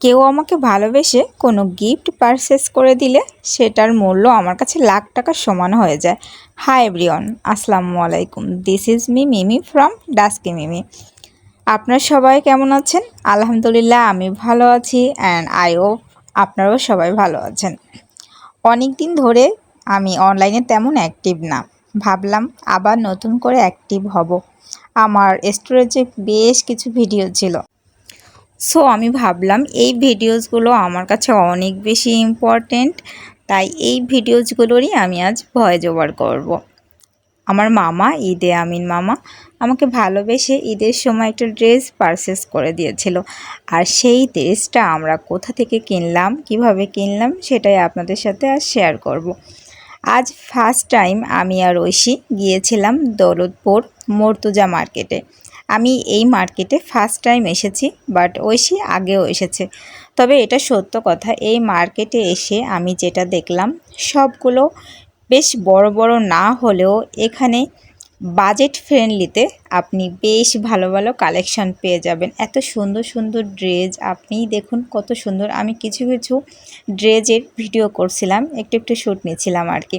কেউ আমাকে ভালোবেসে কোনো গিফট পারচেস করে দিলে সেটার মূল্য আমার কাছে লাখ টাকার সমান হয়ে যায়। হাই এভরিওয়ান, আসসালামু আলাইকুম। This is Mimi from dusky Mimi. আপনারা সবাই কেমন আছেন? আলহামদুলিল্লাহ আমি ভালো আছি অ্যান্ড আই হোপ আপনারাও সবাই ভালো আছেন। অনেক দিন ধরে আমি অনলাইনে তেমন অ্যাক্টিভ না, ভাবলাম আবার নতুন করে অ্যাক্টিভ হব। আমার স্টোরেজে বেশ কিছু ভিডিও ছিল, সো আমি ভাবলাম এই ভিডিওসগুলো আমার কাছে অনেক বেশি ইম্পর্টেন্ট, তাই এই ভিডিওসগুলোরই আমি আজ ভয়েস ওভার করব। আমার মামা, ঈদে আমিন মামা, আমাকে ভালোবেসে ঈদের সময় একটা ড্রেস পারচেস করে দিয়েছিল। আর সেই ড্রেসটা আমরা কোথা থেকে কিনলাম, কিভাবে কিনলাম, সেটাই আপনাদের সাথে আজ শেয়ার করব। আজ ফার্স্ট টাইম আমি আর ঐশী গিয়েছিলাম দৌলতপুর মর্তুজা মার্কেটে। আমি এই মার্কেটে ফার্স্ট টাইম এসেছি, বাট ঐশী আগেও এসেছে। তবে এটা সত্য কথা, এই মার্কেটে এসে আমি যেটা দেখলাম সবগুলো বেশ বড় বড় না হলেও এখানে বাজেট ফ্রেন্ডলিতে আপনি বেশ ভালো ভালো কালেকশন পেয়ে যাবেন। এত সুন্দর সুন্দর ড্রেস, আপনিই দেখুন কত সুন্দর। আমি কিছু কিছু ড্রেসের ভিডিও করছিলাম, একটু একটু শ্যুট নিচ্ছিলাম আর কি।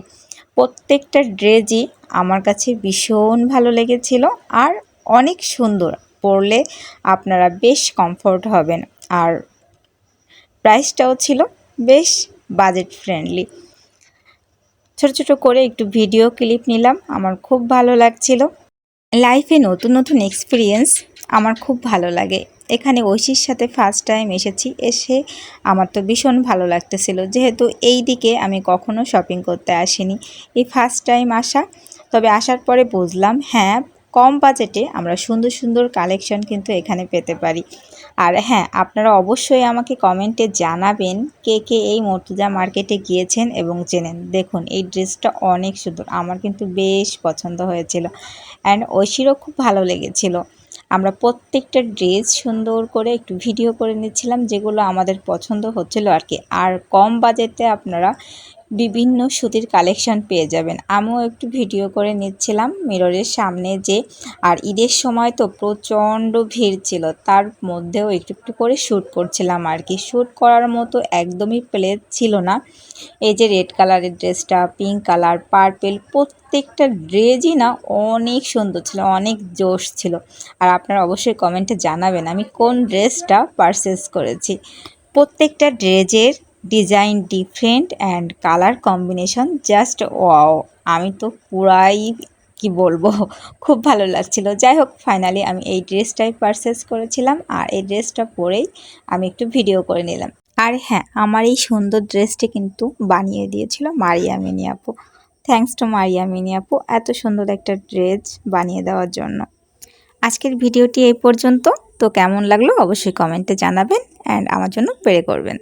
প্রত্যেকটা ড্রেসই আমার কাছে ভীষণ ভালো লেগেছিল আর অনেক সুন্দর, পরলে আপনারা বেশ কমফোর্ট হবেন। আর প্রাইসটাও ছিল বেশ বাজেট ফ্রেন্ডলি। ছোট ছোট করে একটু ভিডিও ক্লিপ নিলাম, আমার খুব ভালো লাগছিল। লাইফে নতুন নতুন এক্সপিরিয়েন্স আমার খুব ভালো লাগে। এখানে ঐশীর সাথে ফার্স্ট টাইম এসেছি, এসে আমার তো ভীষণ ভালো লাগতেছিল, যেহেতু এই দিকে আমি কখনো শপিং করতে আসিনি, এই ফার্স্ট টাইম আসা। তবে আসার পরে বুঝলাম হ্যাঁ, কম বাজেটে আমরা সুন্দর সুন্দর কালেকশন কিন্তু এখানে পেতে পারি। আর হ্যাঁ, আপনারা অবশ্যই আমাকে কমেন্টে জানাবেন কে কে এই মর্তুজা মার্কেটে গিয়েছেন এবং চেনেন। দেখুন এই ড্রেসটা অনেক সুন্দর, আমার কিন্তু বেশ পছন্দ হয়েছিল অ্যান্ড ঐশীরও খুব ভালো লেগেছিল। আমরা প্রত্যেকটা ড্রেস সুন্দর করে একটু ভিডিও করে নিচ্ছিলাম, যেগুলো আমাদের পছন্দ হচ্ছিল আর কি। আর কম বাজেটে আপনারা বিভিন্ন সুতির কালেকশন পেয়ে যাবেন। আমিও একটু ভিডিও করে নিচ্ছিলাম মিররের সামনে যে। আর ঈদের সময় তো প্রচণ্ড ভিড় ছিল, তার মধ্যেও একটু একটু করে শ্যুট করছিলাম আর কি। শ্যুট করার মতো একদমই প্লেস ছিল না। এই যে রেড কালারের ড্রেসটা, পিঙ্ক কালার, পার্পেল, প্রত্যেকটা ড্রেসই না অনেক সুন্দর ছিল, অনেক জোশ ছিল। আর আপনারা অবশ্যই কমেন্টে জানাবেন আমি কোন ড্রেসটা পারচেস করেছি। প্রত্যেকটা ড্রেসের design different and colour combination just wow. আমি তো পুরাই কি বলবো, খুব ভালো লাগছিল। যাই হোক, ফাইনালি আমি এই ড্রেসটাই পারচেস করেছিলাম আর এই ড্রেসটা পরেই আমি একটু ভিডিও করে নিলাম। আর হ্যাঁ, আমার এই সুন্দর ড্রেসটি কিন্তু বানিয়ে দিয়েছিল মারিয়া মিনি আপু। থ্যাঙ্কস টু মারিয়া মিনি আপু এত সুন্দর একটা ড্রেস বানিয়ে দেওয়ার জন্য। আজকের ভিডিওটি এই পর্যন্ত। তো কেমন লাগলো অবশ্যই কমেন্টে জানাবেন অ্যান্ড আমার জন্য প্রে করবেন।